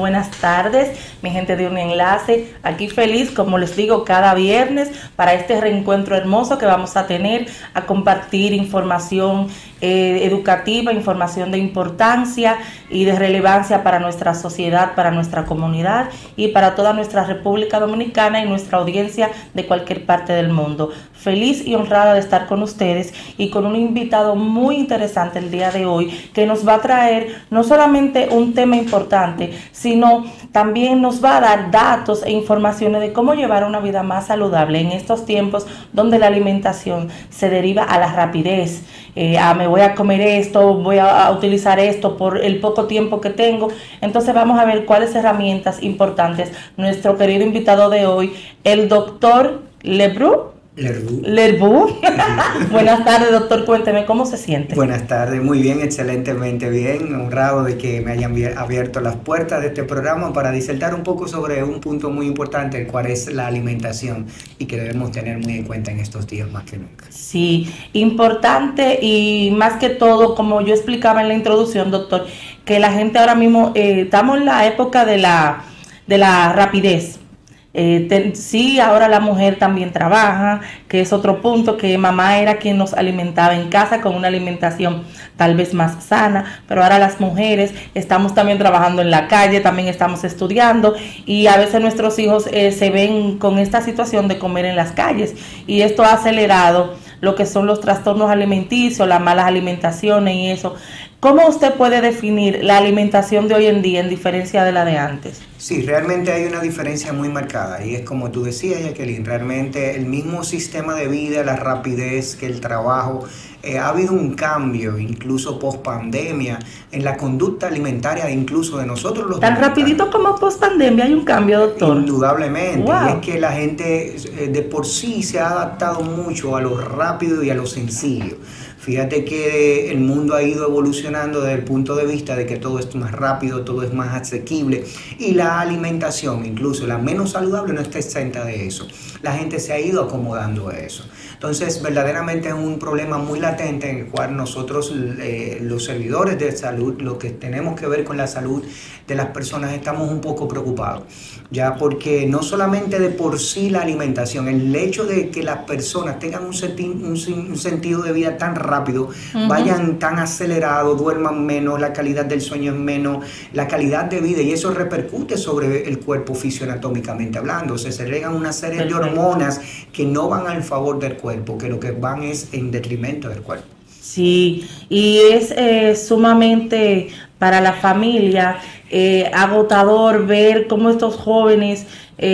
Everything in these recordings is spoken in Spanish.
buenas tardes, mi gente de Un Enlace. Aquí feliz, como les digo, cada viernes para este reencuentro hermoso que vamos a tener, a compartir información educativa, información de importancia y de relevancia para nuestra sociedad, para nuestra comunidad y para toda nuestra República Dominicana y nuestra audiencia de cualquier parte del mundo. Feliz y honrada de estar con ustedes y con un invitado muy interesante el día de hoy que nos va a traer no solamente un tema importante, sino también nos va a dar datos e informaciones de cómo llevar una vida más saludable en estos tiempos donde la alimentación se deriva a la rapidez. Me voy a comer esto, voy a utilizar esto por el poco tiempo que tengo. Entonces vamos a ver cuáles herramientas importantes nuestro querido invitado de hoy, el doctor Lerbu. Buenas tardes, doctor, cuénteme cómo se siente. Buenas tardes, muy bien, excelentemente bien, honrado de que me hayan abierto las puertas de este programa para disertar un poco sobre un punto muy importante, el cual es la alimentación y que debemos tener muy en cuenta en estos días más que nunca. Sí, importante y más que todo, como yo explicaba en la introducción, doctor, que la gente ahora mismo, estamos en la época de la rapidez. Sí, ahora la mujer también trabaja, que es otro punto, que mamá era quien nos alimentaba en casa con una alimentación tal vez más sana, pero ahora las mujeres estamos también trabajando en la calle, también estamos estudiando y a veces nuestros hijos se ven con esta situación de comer en las calles y esto ha acelerado lo que son los trastornos alimenticios, las malas alimentaciones y eso. ¿Cómo usted puede definir la alimentación de hoy en día en diferencia de la de antes? Sí, realmente hay una diferencia muy marcada y es como tú decías, Jacqueline, realmente el mismo sistema de vida, la rapidez que el trabajo, ha habido un cambio, incluso post pandemia, en la conducta alimentaria incluso de nosotros los ¿Tan rapidito como post pandemia hay un cambio, doctor? Indudablemente, wow. Y es que la gente de por sí se ha adaptado mucho a lo rápido y a lo sencillo. Fíjate que el mundo ha ido evolucionando desde el punto de vista de que todo es más rápido, todo es más asequible y la alimentación, incluso la menos saludable, no está exenta de eso. La gente se ha ido acomodando a eso. Entonces, verdaderamente es un problema muy latente en el cual nosotros, los servidores de salud, lo que tenemos que ver con la salud de las personas, estamos un poco preocupados. Ya porque no solamente de por sí la alimentación, el hecho de que las personas tengan un sentido de vida tan rápido, vayan tan acelerados, duerman menos, la calidad del sueño es menos, la calidad de vida, y eso repercute sobre el cuerpo fisioanatómicamente hablando. Se segregan una serie de hormonas que no van al favor del cuerpo, que lo que van es en detrimento del cuerpo. Sí, y es sumamente para la familia agotador ver cómo estos jóvenes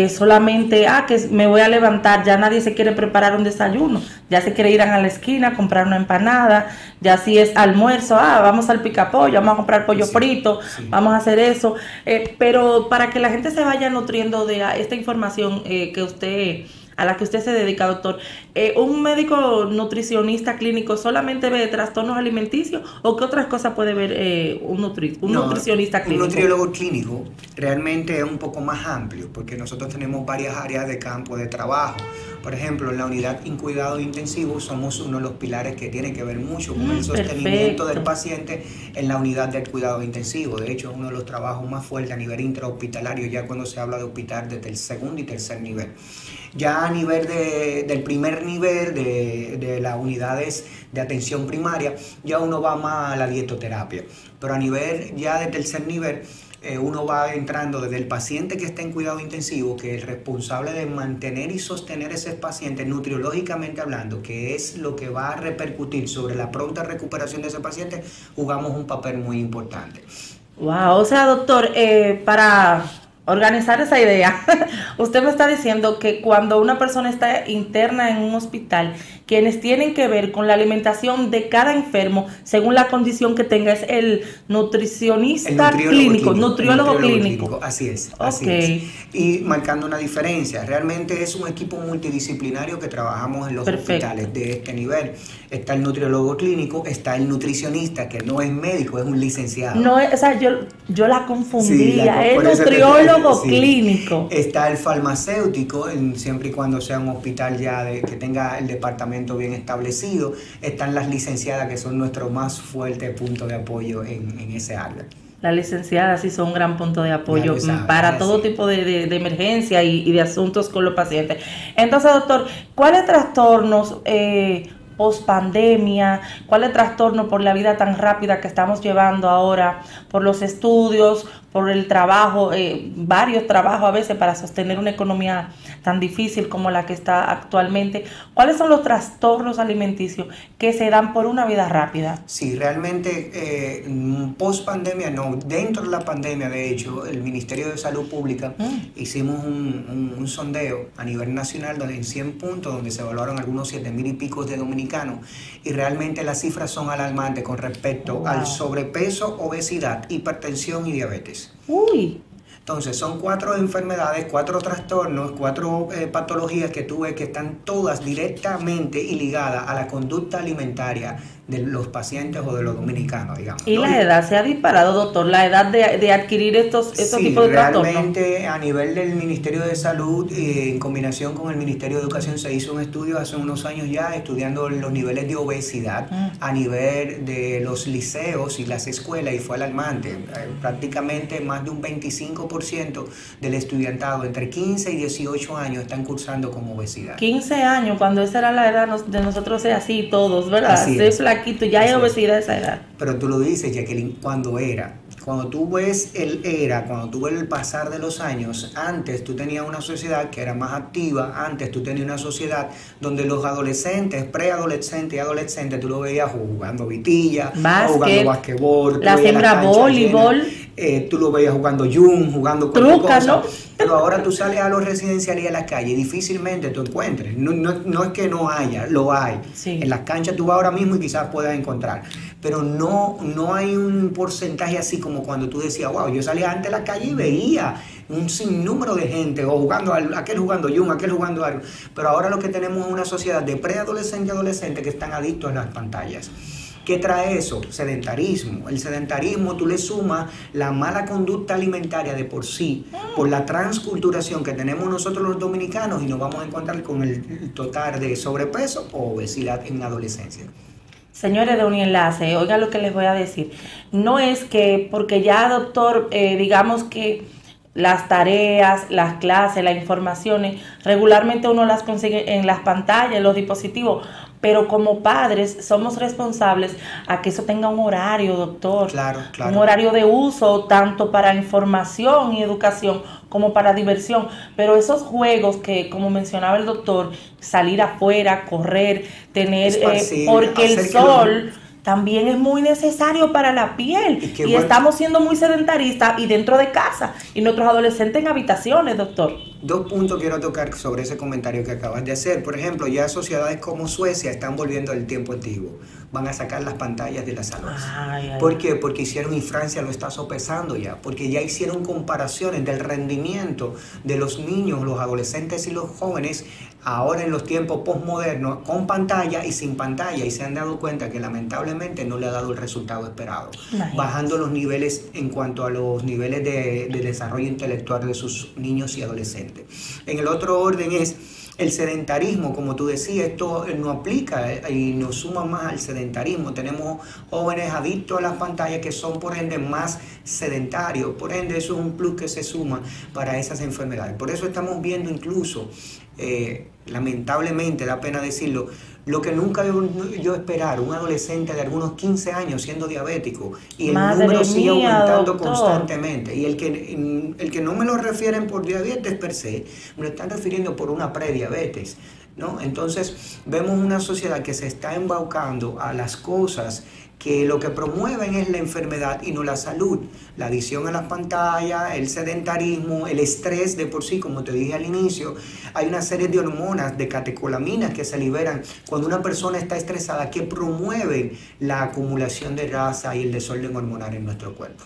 solamente, que me voy a levantar, ya nadie se quiere preparar un desayuno, ya se quiere ir a la esquina a comprar una empanada, ya si es almuerzo, vamos al picapollo, vamos a comprar pollo frito, vamos a hacer eso, pero para que la gente se vaya nutriendo de esta información a la que usted se dedica, doctor, ¿un médico nutricionista clínico solamente ve trastornos alimenticios o qué otras cosas puede ver un nutricionista clínico? Un nutriólogo clínico realmente es un poco más amplio porque nosotros tenemos varias áreas de campo de trabajo. Por ejemplo, en la unidad en cuidado intensivo somos uno de los pilares que tiene que ver mucho con el sostenimiento del paciente en la unidad del cuidado intensivo. De hecho, es uno de los trabajos más fuertes a nivel intrahospitalario ya cuando se habla de hospital desde el segundo y tercer nivel. Ya a nivel del primer nivel de las unidades de atención primaria, ya uno va más a la dietoterapia. Pero a nivel ya de tercer nivel, uno va entrando desde el paciente que está en cuidado intensivo, que es el responsable de mantener y sostener ese paciente nutriológicamente hablando, que es lo que va a repercutir sobre la pronta recuperación de ese paciente, jugamos un papel muy importante. Wow, o sea, doctor, para organizar esa idea, usted me está diciendo que cuando una persona está interna en un hospital, quienes tienen que ver con la alimentación de cada enfermo, según la condición que tenga, es el nutricionista clínico, nutriólogo clínico. Así es, así es. Y marcando una diferencia, realmente es un equipo multidisciplinario que trabajamos en los hospitales de este nivel. Está el nutriólogo clínico, está el nutricionista, que no es médico, es un licenciado. No, o sea, yo la confundía, es nutriólogo clínico. Está el farmacéutico, siempre y cuando sea un hospital ya que tenga el departamento bien establecido. Están las licenciadas, que son nuestro más fuerte punto de apoyo en ese área. La licenciada sí son un gran punto de apoyo sabe, para todo tipo de emergencia y de asuntos con los pacientes. Entonces, doctor, ¿cuáles trastornos post pandemia, cuáles trastornos por la vida tan rápida que estamos llevando ahora, por los estudios, por el trabajo, varios trabajos a veces para sostener una economía tan difícil como la que está actualmente? ¿Cuáles son los trastornos alimenticios que se dan por una vida rápida? Sí, realmente post pandemia no, dentro de la pandemia de hecho el Ministerio de Salud Pública hicimos un sondeo a nivel nacional donde en 100 puntos donde se evaluaron algunos 7,000 y pico de dominicanos y realmente las cifras son alarmantes con respecto al sobrepeso, obesidad, hipertensión y diabetes. Uy. Entonces, son 4 enfermedades, 4 trastornos, 4 patologías que tú ves que están todas directamente y ligadas a la conducta alimentaria de los pacientes o de los dominicanos, digamos. ¿Y ¿no? la edad se ha disparado, doctor? ¿La edad de adquirir estos Sí, tipos de trastornos? realmente a nivel del Ministerio de Salud, en combinación con el Ministerio de Educación, se hizo un estudio hace unos años ya estudiando los niveles de obesidad a nivel de los liceos y las escuelas y fue alarmante. Prácticamente más de un 25% del estudiantado entre 15 y 18 años están cursando con obesidad. 15 años, cuando esa era la edad de nosotros ser así todos, ¿verdad? Así Ser es. flaquito, ya hay obesidad a esa edad. Pero tú lo dices, Jacqueline, cuando tú ves cuando tú ves el pasar de los años, antes tú tenías una sociedad que era más activa, antes tú tenías una sociedad donde los adolescentes, preadolescentes y adolescentes, tú lo veías jugando vitilla, jugando basquetbol, la hembra voleibol, tú lo veías jugando yun, jugando truca, ¿no? Pero ahora tú sales a los residenciales y a las calles y difícilmente tú encuentres. No es que no haya, lo hay. Sí. En las canchas tú vas ahora mismo y quizás puedas encontrar. Pero no hay un porcentaje así como cuando tú decías, wow, yo salía antes a la calle y veía un sinnúmero de gente, o jugando, aquel jugando yun, aquel jugando algo. Pero ahora lo que tenemos es una sociedad de preadolescentes y adolescentes que están adictos a las pantallas. ¿Qué trae eso? Sedentarismo. El sedentarismo tú le sumas la mala conducta alimentaria de por sí, por la transculturación que tenemos nosotros los dominicanos y nos vamos a encontrar con el total de sobrepeso o obesidad en la adolescencia. Señores de Unienlace, oigan lo que les voy a decir. No es que, porque ya, doctor, digamos que las tareas, las clases, las informaciones, regularmente uno las consigue en las pantallas, en los dispositivos, pero como padres somos responsables a que eso tenga un horario, doctor. Claro. Un horario de uso tanto para información y educación como para diversión. Pero esos juegos que, como mencionaba el doctor, salir afuera, correr, tener, porque el sol también es muy necesario para la piel. Y estamos siendo muy sedentaristas y dentro de casa. Y nuestros adolescentes en habitaciones, doctor. 2 puntos quiero tocar sobre ese comentario que acabas de hacer. Por ejemplo, ya sociedades como Suecia están volviendo al tiempo antiguo. Van a sacar las pantallas de las salas. ¿Por qué? Porque hicieron, y Francia lo está sopesando ya, porque ya hicieron comparaciones del rendimiento de los niños, los adolescentes y los jóvenes ahora en los tiempos postmodernos con pantalla y sin pantalla y se han dado cuenta que lamentablemente no le ha dado el resultado esperado, bajando los niveles en cuanto a los niveles de desarrollo intelectual de sus niños y adolescentes. En el otro orden es el sedentarismo, como tú decías, esto no aplica y nos suma más al sedentarismo. Tenemos jóvenes adictos a las pantallas que son por ende más sedentarios, por ende eso es un plus que se suma para esas enfermedades. Por eso estamos viendo incluso, lamentablemente, da pena decirlo, lo que nunca yo esperar, un adolescente de algunos 15 años siendo diabético y el número sigue aumentando constantemente. Y el que no me lo refieren por diabetes per se, me lo están refiriendo por una prediabetes, ¿no? Entonces vemos una sociedad que se está embaucando a las cosas que lo que promueven es la enfermedad y no la salud. La adicción a las pantallas, el sedentarismo, el estrés de por sí, como te dije al inicio, hay una serie de hormonas, de catecolaminas que se liberan cuando una persona está estresada que promueven la acumulación de grasa y el desorden hormonal en nuestro cuerpo.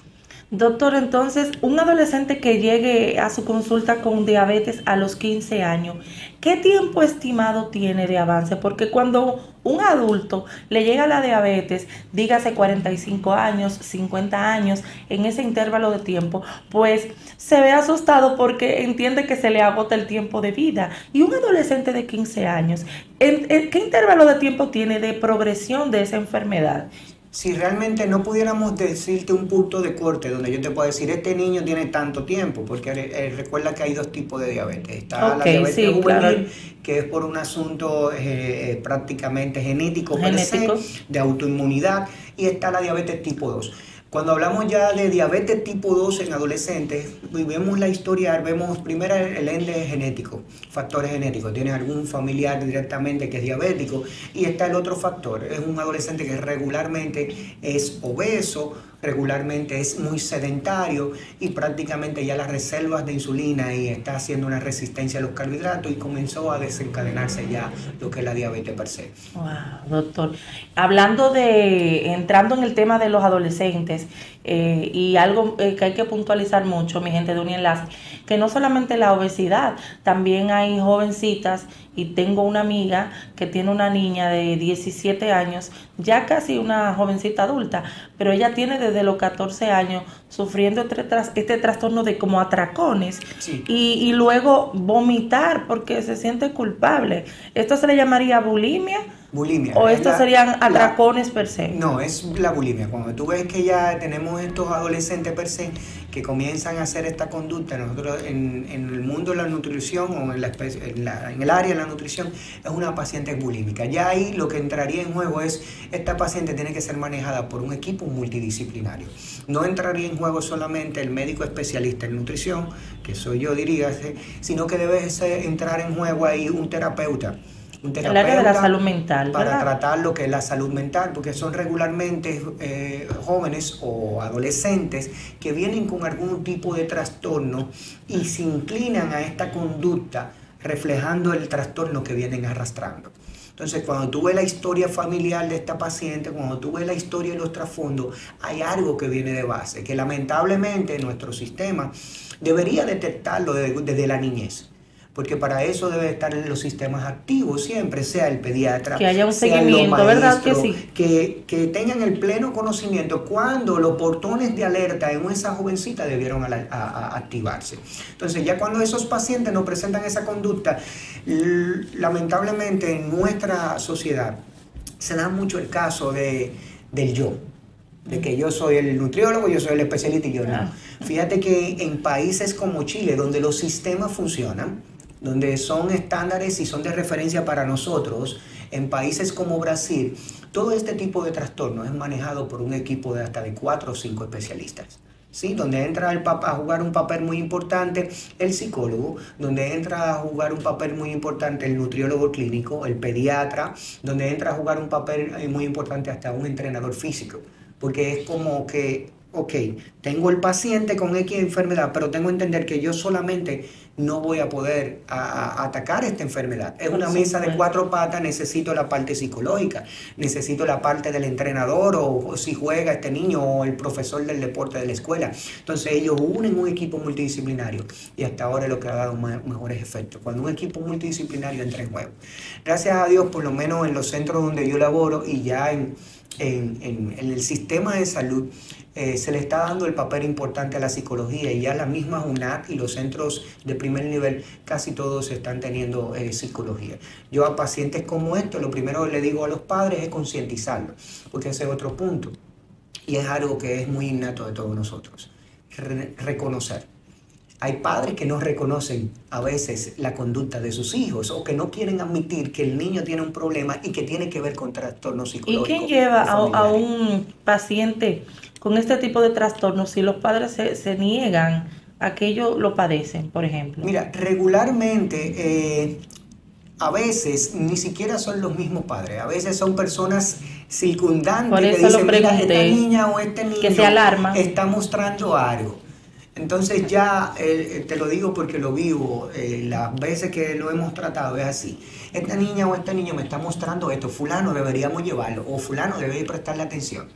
Doctor, entonces, un adolescente que llegue a su consulta con diabetes a los 15 años, ¿qué tiempo estimado tiene de avance? Porque cuando un adulto le llega la diabetes, dígase 45 años, 50 años, en ese intervalo de tiempo, pues se ve asustado porque entiende que se le agota el tiempo de vida. Y un adolescente de 15 años, ¿qué intervalo de tiempo tiene de progresión de esa enfermedad? Si realmente no pudiéramos decirte un punto de corte donde yo te puedo decir, este niño tiene tanto tiempo, porque recuerda que hay dos tipos de diabetes. Está la diabetes sí, juvenil, claro. que es por un asunto prácticamente genético per Genético. se, de autoinmunidad, y está la diabetes tipo 2. Cuando hablamos ya de diabetes tipo 2 en adolescentes, y vemos la historia, vemos primero el ende genético, factores genéticos. Tienes algún familiar directamente que es diabético, y está el otro factor, es un adolescente que regularmente es obeso, regularmente es muy sedentario y prácticamente ya las reservas de insulina y está haciendo una resistencia a los carbohidratos y comenzó a desencadenarse ya lo que es la diabetes per se. Wow, doctor. Entrando en el tema de los adolescentes, y algo que hay que puntualizar mucho, mi gente de Unienlace, que no solamente la obesidad, también hay jovencitas, y tengo una amiga que tiene una niña de 17 años, ya casi una jovencita adulta, pero ella tiene desde los 14 años sufriendo este trastorno de como atracones, Sí. y luego vomitar porque se siente culpable. ¿Esto se le llamaría bulimia? Bulimia. ¿O estos serían atracones per se? No, es la bulimia. Cuando tú ves que ya tenemos estos adolescentes per se que comienzan a hacer esta conducta, nosotros en el mundo de la nutrición o en el área de la nutrición, es una paciente bulímica. Ya ahí lo que entraría en juego es, esta paciente tiene que ser manejada por un equipo multidisciplinario. No entraría en juego solamente el médico especialista en nutrición, que soy yo, diríase, sino que debe entrar en juego ahí un terapeuta. El área de la salud mental, para ¿verdad? tratar lo que es la salud mental, porque son regularmente jóvenes o adolescentes que vienen con algún tipo de trastorno y se inclinan a esta conducta reflejando el trastorno que vienen arrastrando. Entonces, cuando tú ves la historia familiar de esta paciente, cuando tú ves la historia de los trasfondos, hay algo que viene de base, que lamentablemente nuestro sistema debería detectarlo desde la niñez. Porque para eso debe estar en los sistemas activos siempre, sea el pediatra, que haya un sea seguimiento, los ¿verdad maestros, que sí? que tengan el pleno conocimiento cuando los portones de alerta en esa jovencita debieron activarse. Entonces, ya cuando esos pacientes nos presentan esa conducta, lamentablemente en nuestra sociedad se da mucho el caso del yo. De que yo soy el nutriólogo, yo soy el especialista y yo no. Fíjate que en países como Chile, donde los sistemas funcionan, donde son estándares y son de referencia para nosotros, en países como Brasil, todo este tipo de trastornos es manejado por un equipo de hasta de 4 o 5 especialistas. ¿Sí? Donde entra a jugar un papel muy importante el psicólogo, donde entra a jugar un papel muy importante el nutriólogo clínico, el pediatra, donde entra a jugar un papel muy importante hasta un entrenador físico. Porque es como que, ok, tengo el paciente con X enfermedad, pero tengo que entender que yo solamente no voy a poder atacar esta enfermedad. Es una mesa de 4 patas, necesito la parte psicológica, necesito la parte del entrenador o si juega este niño o el profesor del deporte de la escuela. Entonces ellos unen un equipo multidisciplinario y hasta ahora es lo que ha dado mejores efectos. Cuando un equipo multidisciplinario entra en juego. Gracias a Dios, por lo menos en los centros donde yo laboro y ya en el sistema de salud se le está dando el papel importante a la psicología y ya la misma UNAD y los centros de primer nivel casi todos están teniendo psicología. Yo a pacientes como estos lo primero que le digo a los padres es concientizarlos, porque ese es otro punto y es algo que es muy innato de todos nosotros, reconocer. Hay padres que no reconocen a veces la conducta de sus hijos o que no quieren admitir que el niño tiene un problema y que tiene que ver con trastornos psicológicos. ¿Y quién lleva a un paciente con este tipo de trastornos si los padres se niegan a que ellos lo padecen, por ejemplo? Mira, regularmente a veces ni siquiera son los mismos padres, a veces son personas circundantes que dicen, mira, esta niña o este niño que se alarma, está mostrando algo. Entonces ya, te lo digo porque lo vivo, las veces que lo hemos tratado es así. Esta niña o este niño me está mostrando esto, fulano deberíamos llevarlo o fulano debe prestarle atención.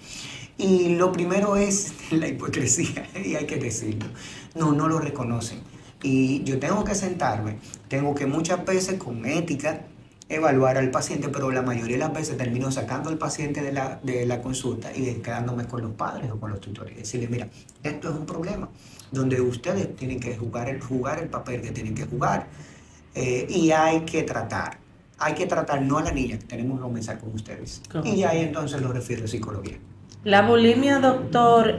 Y lo primero es la hipocresía, y hay que decirlo. No lo reconocen. Y yo tengo que sentarme, tengo que muchas veces con ética evaluar al paciente, pero la mayoría de las veces termino sacando al paciente de la consulta y quedándome con los padres o con los tutores y decirle, mira, esto es un problema donde ustedes tienen que jugar el papel que tienen que jugar y hay que tratar no a la niña, tenemos que comenzar con ustedes. Y ahí entonces lo refiero a psicología. ¿La bulimia, doctor,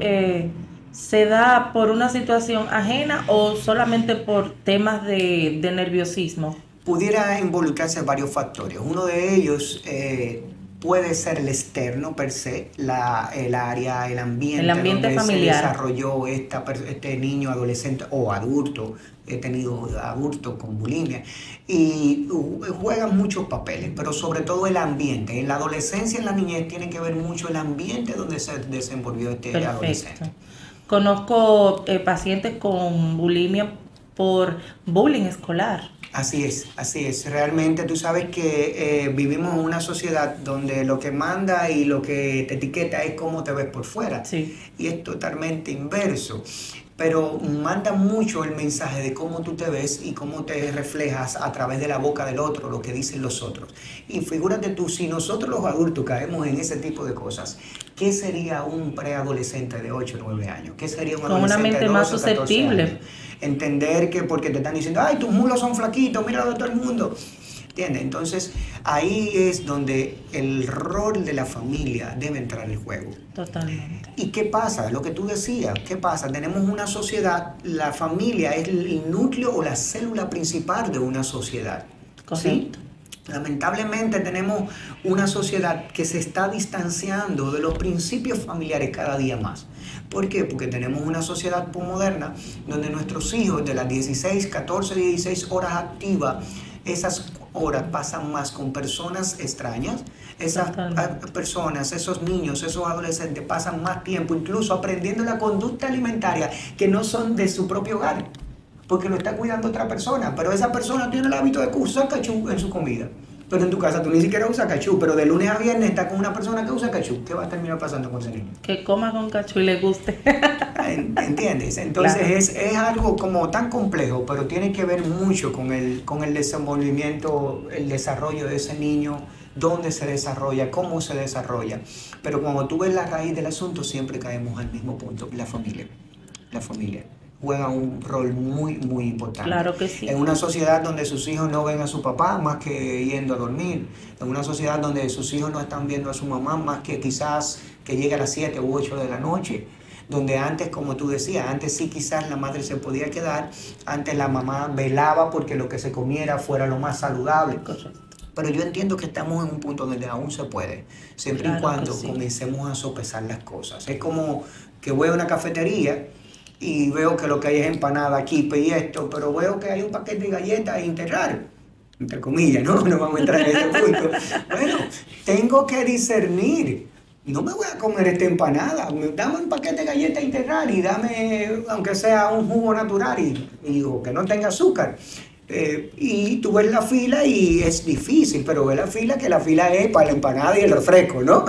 se da por una situación ajena o solamente por temas de nerviosismo? Pudiera involucrarse varios factores. Uno de ellos puede ser el externo per se, el área, el ambiente donde familiar. se desarrolló este niño, adolescente o adulto. He tenido adultos con bulimia y juegan muchos papeles, pero sobre todo el ambiente. En la adolescencia, en la niñez, tiene que ver mucho el ambiente donde se desenvolvió este Perfecto. Adolescente. Conozco pacientes con bulimia por bullying escolar. Así es, así es. Realmente tú sabes que vivimos en una sociedad donde lo que manda y lo que te etiqueta es cómo te ves por fuera. Sí. Y es totalmente inverso. Pero manda mucho el mensaje de cómo tú te ves y cómo te reflejas a través de la boca del otro, lo que dicen los otros. Y figúrate tú, si nosotros los adultos caemos en ese tipo de cosas, ¿qué sería un preadolescente de 8 o 9 años? ¿Qué sería un adolescente con una mente de 12 más o 14 susceptible? años? Entender que porque te están diciendo, ay, tus mulos son flaquitos, míralo de todo el mundo. ¿Entiendes? Entonces, ahí es donde el rol de la familia debe entrar en juego. Totalmente. ¿Y qué pasa? Lo que tú decías, ¿qué pasa? Tenemos una sociedad, la familia es el núcleo o la célula principal de una sociedad. Correcto. ¿Sí? Lamentablemente tenemos una sociedad que se está distanciando de los principios familiares cada día más. ¿Por qué? Porque tenemos una sociedad moderna donde nuestros hijos de las 16, 14, 16 horas activas, esas horas pasan más con personas extrañas. Esas personas, esos niños, esos adolescentes pasan más tiempo incluso aprendiendo la conducta alimentaria que no son de su propio hogar, porque lo está cuidando otra persona, pero esa persona tiene el hábito de usar cachú en su comida. Pero en tu casa tú ni siquiera usas cachú, pero de lunes a viernes está con una persona que usa cachú. ¿Qué va a terminar pasando con ese niño? Que coma con cachú y le guste. ¿Entiendes? Entonces claro. es algo como tan complejo, pero tiene que ver mucho con el desenvolvimiento, el desarrollo de ese niño, dónde se desarrolla, cómo se desarrolla. Pero cuando tú ves la raíz del asunto, siempre caemos al mismo punto, la familia. La familia juega un rol muy, muy importante. Claro que sí. En una sociedad donde sus hijos no ven a su papá más que yendo a dormir. En una sociedad donde sus hijos no están viendo a su mamá más que quizás que llegue a las 7 u 8 de la noche. Donde antes, como tú decías, antes sí quizás la madre se podía quedar, antes la mamá velaba porque lo que se comiera fuera lo más saludable. Correcto. Pero yo entiendo que estamos en un punto donde aún se puede, siempre claro y cuando sí. Comencemos a sopesar las cosas. Es como que voy a una cafetería y veo que lo que hay es empanada, quipe y esto, pero veo que hay un paquete de galletas integral, entre comillas, ¿no? No vamos a entrar en ese punto. Bueno, tengo que discernir. No me voy a comer esta empanada, dame un paquete de galletas integral y dame, aunque sea un jugo natural y digo, que no tenga azúcar. Y tú ves la fila y es difícil, pero ves la fila que la fila es para la empanada y el refresco, ¿no?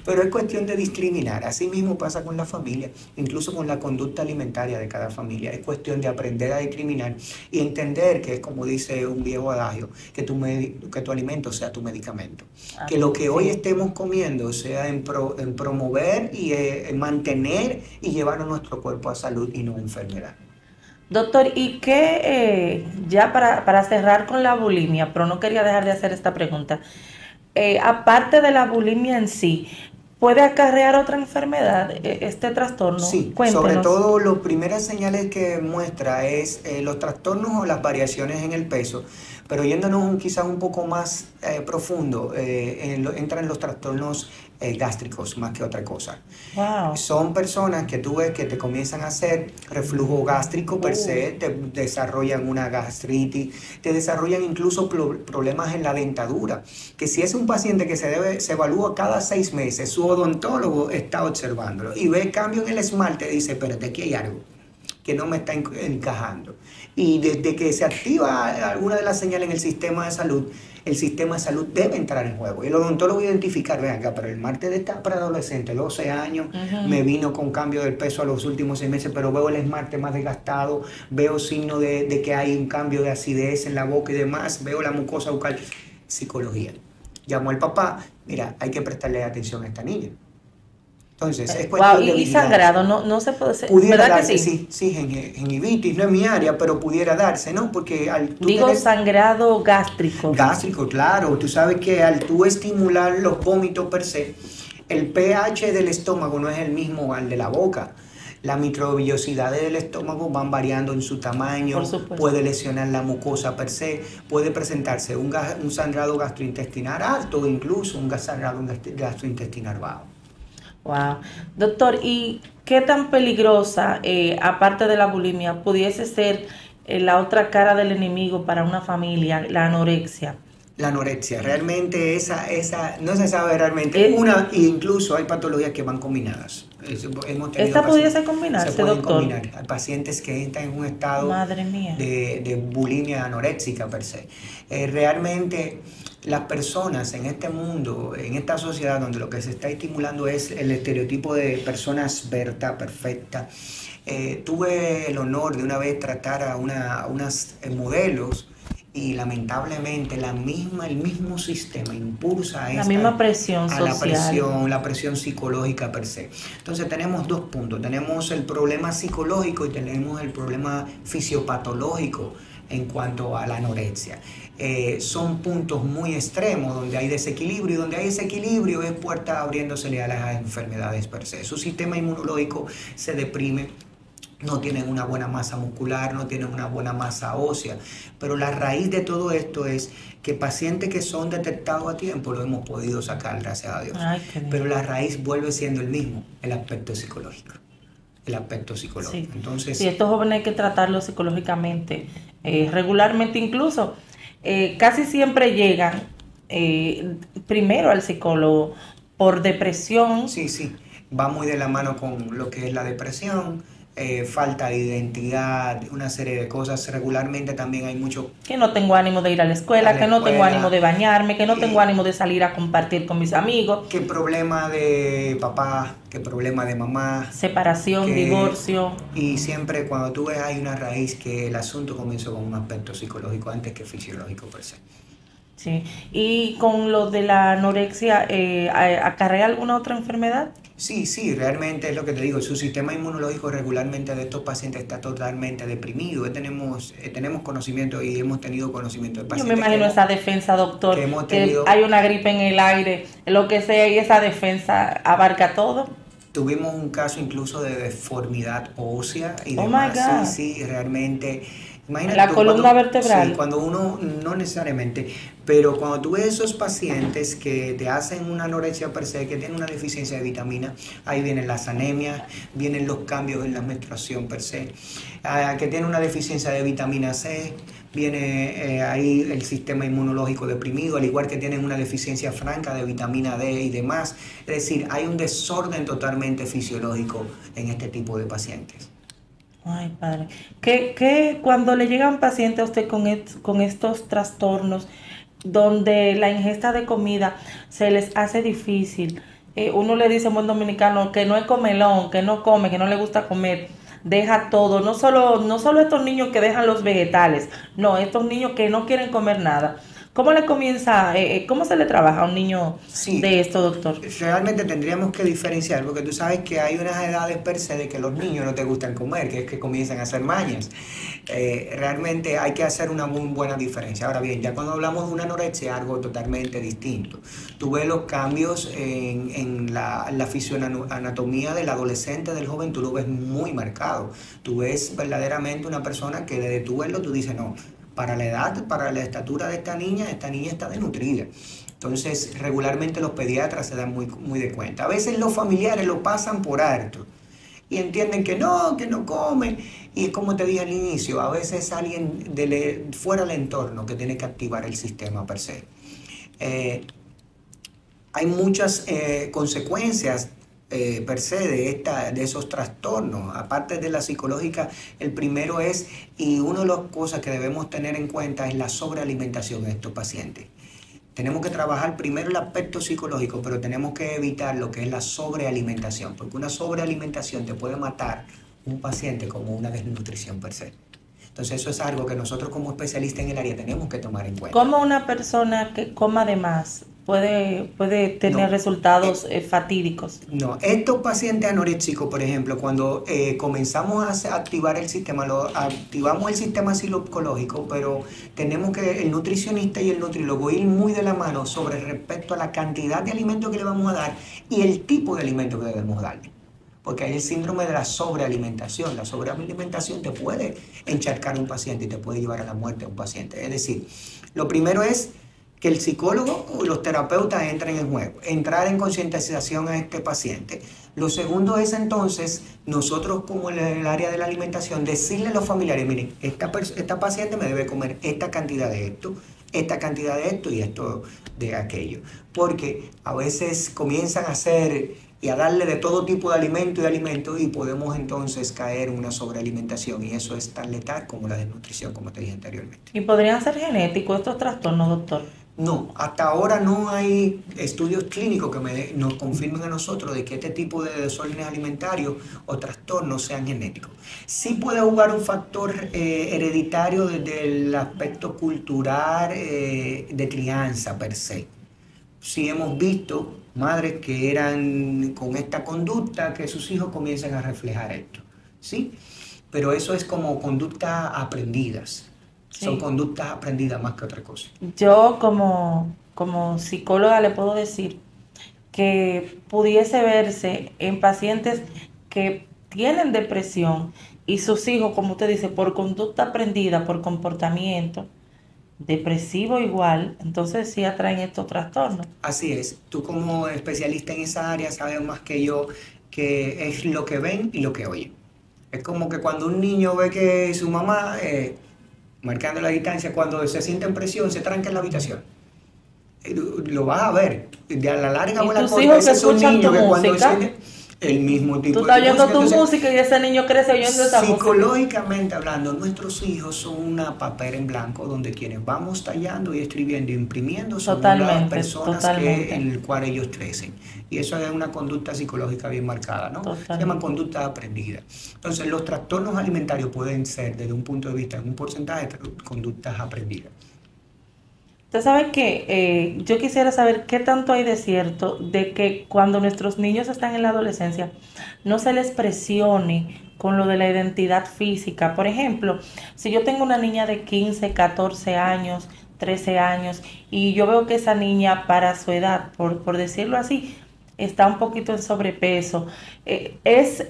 Pero es cuestión de discriminar. Así mismo pasa con la familia, incluso con la conducta alimentaria de cada familia. Es cuestión de aprender a discriminar y entender que es como dice un viejo adagio, que tu alimento sea tu medicamento. Que lo que hoy estemos comiendo sea en promover y en mantener y llevar a nuestro cuerpo a salud y no a enfermedad. Doctor, ¿y qué, ya para cerrar con la bulimia, pero no quería dejar de hacer esta pregunta, aparte de la bulimia en sí, ¿puede acarrear otra enfermedad este trastorno? Sí, Cuéntenos. sobre todo las primeras señales que muestra es los trastornos o las variaciones en el peso, pero yéndonos quizás un poco más profundo, entran los trastornos gástricos más que otra cosa. Wow. Son personas que tú ves que te comienzan a hacer reflujo gástrico per se, te desarrollan una gastritis, te desarrollan incluso problemas en la dentadura, que si es un paciente que se evalúa cada 6 meses, su odontólogo está observándolo y ve cambio en el esmalte, dice, espérate, aquí hay algo que no me está encajando. Y desde que se activa alguna de las señales en el sistema de salud, el sistema de salud debe entrar en juego. Y el odontólogo identificar, ven acá, pero el martes de esta preadolescente, 12 años, me vino con cambio del peso a los últimos 6 meses, pero veo el esmalte más desgastado, veo signos de que hay un cambio de acidez en la boca y demás, veo la mucosa bucal. Psicología. Llamó al papá, mira, hay que prestarle atención a esta niña. Entonces, es cuestión de y sangrado, no se puede ser. Pudiera darse, sí, gingivitis, no es mi área, pero pudiera darse, ¿no? Porque digo sangrado gástrico. Gástrico, claro. Tú sabes que al tú estimular los vómitos per se, El pH del estómago no es el mismo al de la boca. Las microvellosidades del estómago van variando en su tamaño, puede lesionar la mucosa per se, puede presentarse un sangrado gastrointestinal alto o incluso un sangrado gastrointestinal bajo. Wow. Doctor, ¿y qué tan peligrosa, aparte de la bulimia, pudiese ser la otra cara del enemigo para una familia, la anorexia? La anorexia, realmente esa no se sabe realmente. Incluso hay patologías que van combinadas. ¿Esta pudiese combinarse, se pueden doctor? combinar. Hay pacientes que entran en un estado Madre mía. de bulimia anoréxica per se. Realmente las personas en este mundo, en esta sociedad donde lo que se está estimulando es el estereotipo de persona esbelta, perfecta. Tuve el honor de una vez tratar a unas modelos y lamentablemente el mismo sistema impulsa a la misma presión social. la presión psicológica per se. Entonces tenemos dos puntos, tenemos el problema psicológico y tenemos el problema fisiopatológico en cuanto a la anorexia. Son puntos muy extremos donde hay desequilibrio, y donde hay desequilibrio es puerta abriéndosele a las enfermedades per se. Su sistema inmunológico se deprime, no tienen una buena masa muscular, no tienen una buena masa ósea, pero la raíz de todo esto es que pacientes que son detectados a tiempo lo hemos podido sacar, gracias a Dios. Ay, pero la raíz vuelve siendo el mismo, el aspecto psicológico. Sí. Entonces, sí, estos jóvenes hay que tratarlos psicológicamente, regularmente, incluso casi siempre llegan primero al psicólogo por depresión. Sí, va muy de la mano con lo que es la depresión. Falta de identidad, una serie de cosas. Regularmente también hay mucho... Que no tengo ánimo de ir a la escuela, que no tengo ánimo de bañarme, que no tengo ánimo de salir a compartir con mis amigos. ¿Qué problema de papá? ¿Qué problema de mamá? Separación, divorcio. Y siempre cuando tú ves hay una raíz que el asunto comenzó con un aspecto psicológico antes que fisiológico per se. Sí. ¿Y con lo de la anorexia, acarrea alguna otra enfermedad? Sí, realmente es lo que te digo, su sistema inmunológico regularmente de estos pacientes está totalmente deprimido. Tenemos conocimiento y hemos tenido conocimiento de pacientes. Yo me imagino esa defensa, doctor, que hay una gripe en el aire, lo que sea, y esa defensa abarca todo. Tuvimos un caso incluso de deformidad ósea y demás. My God. Sí, realmente. Imagínate la columna vertebral. Sí, cuando uno, no necesariamente, pero cuando tú ves esos pacientes que te hacen una anorexia per se, que tienen una deficiencia de vitamina, ahí vienen las anemias, vienen los cambios en la menstruación per se, que tienen una deficiencia de vitamina C, viene ahí el sistema inmunológico deprimido, al igual que tienen una deficiencia franca de vitamina D y demás. Es decir, hay un desorden totalmente fisiológico en este tipo de pacientes. Ay, padre. Que cuando le llegan pacientes a usted con estos trastornos, donde la ingesta de comida se les hace difícil, uno le dice a un buen dominicano que no es comelón, que no come, que no le gusta comer, deja todo, no solo estos niños que dejan los vegetales, no, estos niños que no quieren comer nada. ¿Cómo cómo se le trabaja a un niño de esto, doctor? Realmente tendríamos que diferenciar, porque tú sabes que hay unas edades per se de que los niños no te gustan comer, que es que comienzan a hacer mañas. Realmente hay que hacer una muy buena diferencia. Ahora bien, ya cuando hablamos de una anorexia, algo totalmente distinto. Tú ves los cambios en la fisioanatomía del adolescente, del joven, tú lo ves muy marcado. Tú ves verdaderamente una persona que desde tú verlo, tú dices, no, para la edad, para la estatura de esta niña está desnutrida. Entonces, regularmente los pediatras se dan muy de cuenta. A veces los familiares lo pasan por alto y entienden que no come. Y es como te dije al inicio, a veces alguien fuera del entorno que tiene que activar el sistema per se. Hay muchas consecuencias per se de esos trastornos. Aparte de la psicológica, el primero es, y una de las cosas que debemos tener en cuenta es la sobrealimentación de estos pacientes. Tenemos que trabajar primero el aspecto psicológico, pero tenemos que evitar lo que es la sobrealimentación, porque una sobrealimentación te puede matar un paciente como una desnutrición per se. Entonces eso es algo que nosotros como especialistas en el área tenemos que tomar en cuenta. ¿Cómo una persona que coma de más puede tener No, resultados fatídicos. no, estos pacientes anoréxicos, por ejemplo, cuando comenzamos a activar el sistema, activamos el sistema psicológico, pero tenemos que el nutricionista y el nutriólogo ir muy de la mano sobre respecto a la cantidad de alimentos que le vamos a dar y el tipo de alimento que debemos darle. Porque hay el síndrome de la sobrealimentación. La sobrealimentación te puede encharcar a un paciente y te puede llevar a la muerte a un paciente. Es decir, lo primero es que el psicólogo o los terapeutas entren en juego, entrar en concientización a este paciente. Lo segundo es entonces, nosotros como en el área de la alimentación, decirle a los familiares, miren, esta paciente me debe comer esta cantidad de esto, esta cantidad de esto y esto de aquello. Porque a veces comienzan a hacer y a darle de todo tipo de alimentos y podemos entonces caer en una sobrealimentación y eso es tan letal como la desnutrición, como te dije anteriormente. ¿Y podrían ser genéticos estos trastornos, doctor? No, hasta ahora no hay estudios clínicos que nos confirmen a nosotros de que este tipo de desórdenes alimentarios o trastornos sean genéticos. Sí puede jugar un factor hereditario desde el aspecto cultural de crianza per se. Sí hemos visto madres que eran con esta conducta que sus hijos comienzan a reflejar esto, ¿sí? Pero eso es como conductas aprendidas. Sí. Son conductas aprendidas más que otra cosa. Yo como psicóloga le puedo decir que pudiese verse en pacientes que tienen depresión y sus hijos, como usted dice, por conducta aprendida, por comportamiento depresivo igual, entonces sí atraen estos trastornos. Así es. Tú como especialista en esa área sabes más que yo que es lo que ven y lo que oyen. Es como que cuando un niño ve que su mamá... marcando la distancia, cuando se siente en presión, se tranca en la habitación. Lo vas a ver. De a la larga o a la corta, ese es un niño que cuando siente el mismo tipo de música. Tú estás oyendo tu entonces, música y ese niño crece oyendo esa música. Psicológicamente hablando, nuestros hijos son una papel en blanco donde quienes vamos tallando y escribiendo, imprimiendo, son las personas en el cual ellos crecen. Y eso es una conducta psicológica bien marcada, ¿no? Se llama conducta aprendida. Entonces, los trastornos alimentarios pueden ser, desde un punto de vista, en un porcentaje de conductas aprendidas. Usted sabe que yo quisiera saber qué tanto hay de cierto de que cuando nuestros niños están en la adolescencia no se les presione con lo de la identidad física. Por ejemplo, si yo tengo una niña de 15, 14 años, 13 años y yo veo que esa niña para su edad, por decirlo así, está un poquito en sobrepeso, es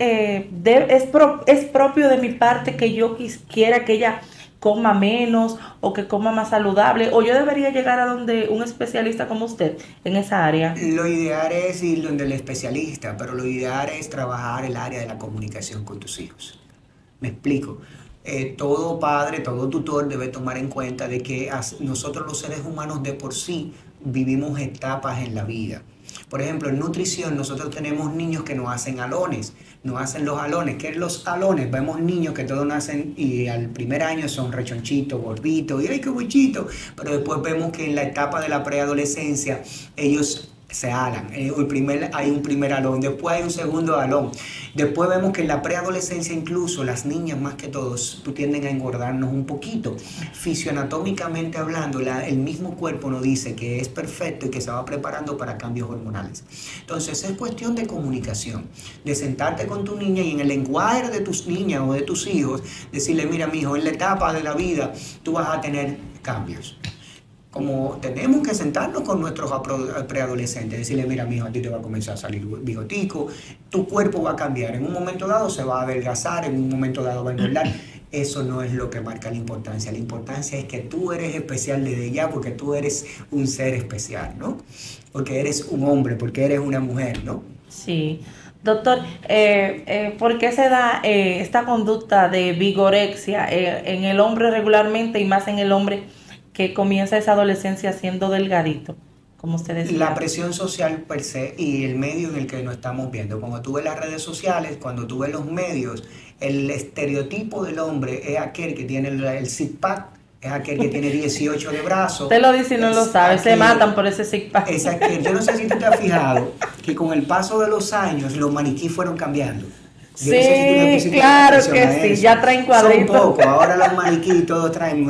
propio de mi parte que yo quiera que ella coma menos o que coma más saludable, o yo debería llegar a donde un especialista como usted en esa área. Lo ideal es ir donde el especialista, pero lo ideal es trabajar el área de la comunicación con tus hijos. Me explico. Todo padre, todo tutor debe tomar en cuenta de que nosotros los seres humanos de por sí vivimos etapas en la vida. Por ejemplo, en nutrición nosotros tenemos niños que nos hacen alones, nos hacen los alones. ¿Qué es los alones? Vemos niños que todos nacen y al primer año son rechonchitos, gorditos, y ¡ay, qué buchito! Pero después vemos que en la etapa de la preadolescencia ellos se alan. Hay un primer alón, después hay un segundo alón. Después vemos que en la preadolescencia incluso las niñas más que todos tienden a engordarnos un poquito. Fisioanatómicamente hablando, el mismo cuerpo nos dice que es perfecto y que se va preparando para cambios hormonales. Entonces es cuestión de comunicación, de sentarte con tu niña y en el lenguaje de tus niñas o de tus hijos, decirle, mira mijo, en la etapa de la vida tú vas a tener cambios. Como tenemos que sentarnos con nuestros preadolescentes, decirle, mira, mijo, a ti te va a comenzar a salir bigotico, tu cuerpo va a cambiar, en un momento dado se va a adelgazar, en un momento dado va a engordar. Eso no es lo que marca la importancia es que tú eres especial desde ya, porque tú eres un ser especial, ¿no? Porque eres un hombre, porque eres una mujer, ¿no? Sí. Doctor, ¿por qué se da esta conducta de vigorexia en el hombre regularmente y más en el hombre que comienza esa adolescencia siendo delgadito, como usted decía? La presión social per se y el medio en el que nos estamos viendo. Cuando tú ves las redes sociales, cuando tú ves los medios, el estereotipo del hombre es aquel que tiene el six-pack, es aquel que tiene 18 de brazos. Usted lo dice y no lo sabe, aquel, se matan por ese six-pack. Es aquel. Yo no sé si tú te has fijado que con el paso de los años los maniquíes fueron cambiando. Yo no sé si tú le Sí, pusiste claro atención a que sí, eso. ya traen Son cuadritos. pocos, ahora los maniquí todos traen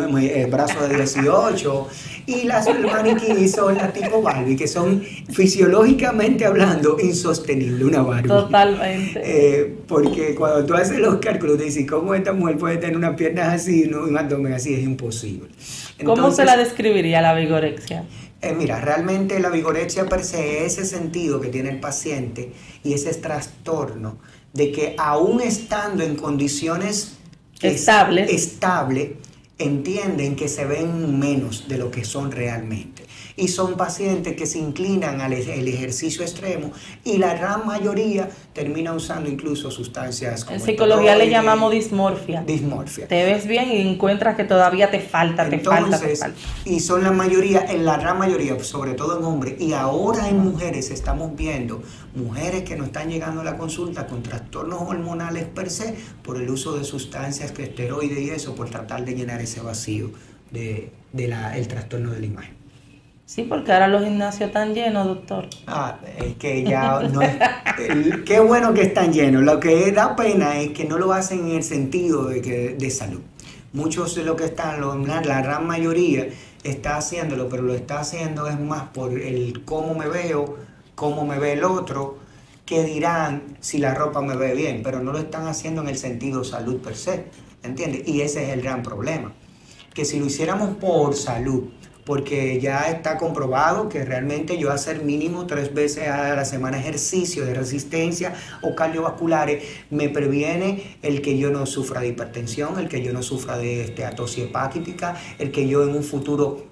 brazos de 18 y las maniquí son las tipo Barbie, que son fisiológicamente hablando insostenibles, una Barbie. Totalmente. Porque cuando tú haces los cálculos, te dices, ¿cómo esta mujer puede tener unas piernas así y un abdomen así? Es imposible. ¿Cómo se Entonces, la describiría la vigorexia? mira, realmente la vigorexia per se es ese sentido que tiene el paciente y ese trastorno de que aún estando en condiciones Estables. estables, entienden que se ven menos de lo que son realmente. Y son pacientes que se inclinan al ejercicio extremo y la gran mayoría termina usando incluso sustancias como En psicología le esteroides, llamamos dismorfia. dismorfia. Te ves bien y encuentras que todavía te falta, te falta. Y son la mayoría, en la gran mayoría, sobre todo en hombres, y ahora en mujeres estamos viendo mujeres que no están llegando a la consulta con trastornos hormonales per se por el uso de sustancias, que esteroides y eso, por tratar de llenar ese vacío el trastorno de la imagen. Sí, porque ahora los gimnasios están llenos, doctor. Es que ya no es. Qué bueno que están llenos. Lo que da pena es que no lo hacen en el sentido de salud. Muchos de los que están, la gran mayoría, está haciéndolo, pero lo está haciendo es más por el cómo me veo, cómo me ve el otro, que dirán si la ropa me ve bien, pero no lo están haciendo en el sentido salud per se, ¿entiendes? Y ese es el gran problema. Que si lo hiciéramos por salud, porque ya está comprobado que realmente yo hacer mínimo 3 veces a la semana ejercicio de resistencia o cardiovasculares me previene el que yo no sufra de hipertensión, el que yo no sufra de atosis hepática, el que yo en un futuro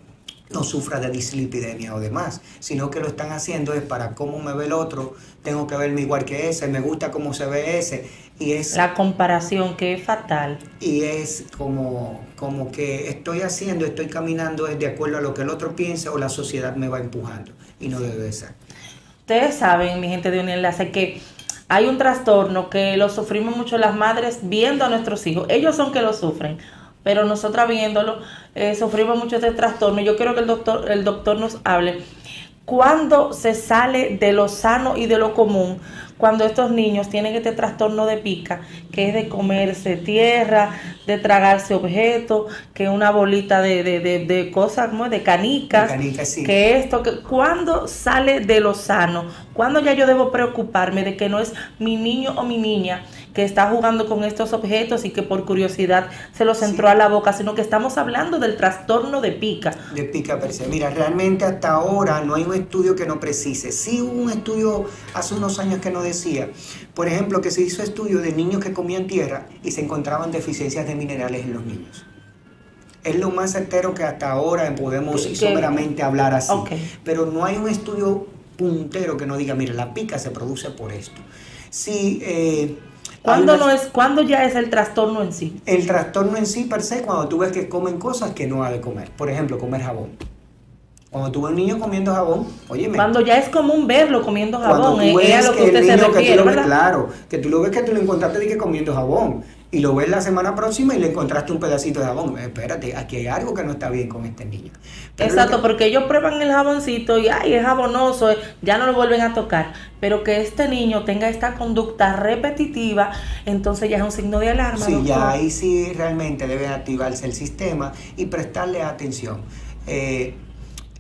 no sufra de dislipidemia o demás, sino que lo están haciendo es para cómo me ve el otro, tengo que verme igual que ese, me gusta cómo se ve ese, y es la comparación que es fatal. Y es como que estoy caminando de acuerdo a lo que el otro piensa o la sociedad me va empujando, y no debe ser. Ustedes saben, mi gente de un enlace, que hay un trastorno que lo sufrimos mucho las madres viendo a nuestros hijos. Ellos son que lo sufren, pero nosotras viéndolo, sufrimos mucho este trastorno. Yo quiero que el doctor nos hable. ¿Cuándo se sale de lo sano y de lo común? Cuando estos niños tienen este trastorno de pica, que es de comerse tierra, de tragarse objetos, que una bolita de cosas, ¿no? De canicas, Sí. que esto, que ¿cuándo sale de lo sano? ¿Cuándo ya yo debo preocuparme de que no es mi niño o mi niña que está jugando con estos objetos y que por curiosidad se los entró a la boca, sino que estamos hablando del trastorno de pica? De pica per se. Mira, realmente hasta ahora no hay un estudio que no precise. Sí hubo un estudio hace unos años que no decía, por ejemplo, que se hizo estudio de niños que comían tierra y se encontraban deficiencias de minerales en los niños. Es lo más certero que hasta ahora podemos someramente hablar así. Okay. Pero no hay un estudio puntero que nos diga, mira, la pica se produce por esto. Sí, ¿Cuándo ya es el trastorno en sí? El trastorno en sí per se, cuando tú ves que comen cosas que no ha de comer. Por ejemplo, comer jabón. Cuando tú ves un niño comiendo jabón, óyeme. Cuando ya es común verlo comiendo jabón, es a lo que usted se refiere, ¿verdad? Claro, que tú lo ves que tú lo encontraste de que comiendo jabón. Y lo ves la semana próxima y le encontraste un pedacito de jabón. Espérate, aquí hay algo que no está bien con este niño. Pero exacto, porque ellos prueban el jaboncito y ay, es jabonoso, ya no lo vuelven a tocar. Pero que este niño tenga esta conducta repetitiva, entonces ya es un signo de alarma. Sí, doctor. Ya ahí sí realmente debe activarse el sistema y prestarle atención.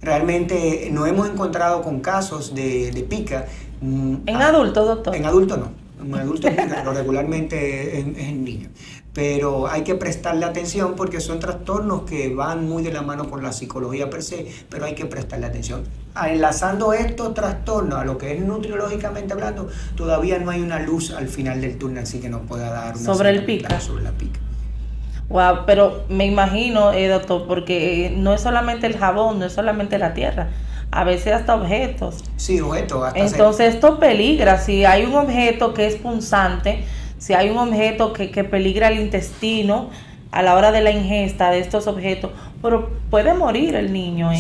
Realmente no hemos encontrado con casos de pica. ¿En adultos, doctor? En adultos no. En adultos pero regularmente es en niños. Pero hay que prestarle atención porque son trastornos que van muy de la mano con la psicología per se, pero hay que prestarle atención. Enlazando estos trastornos a lo que es nutriológicamente hablando, todavía no hay una luz al final del túnel, así que nos pueda dar una sobre el pica. Sobre la pica. Wow, pero me imagino, doctor, porque no es solamente el jabón, no es solamente la tierra, a veces hasta objetos. Sí, objetos. Entonces esto peligra, si hay un objeto que es punzante, si hay un objeto que peligra el intestino a la hora de la ingesta de estos objetos, pero puede morir el niño.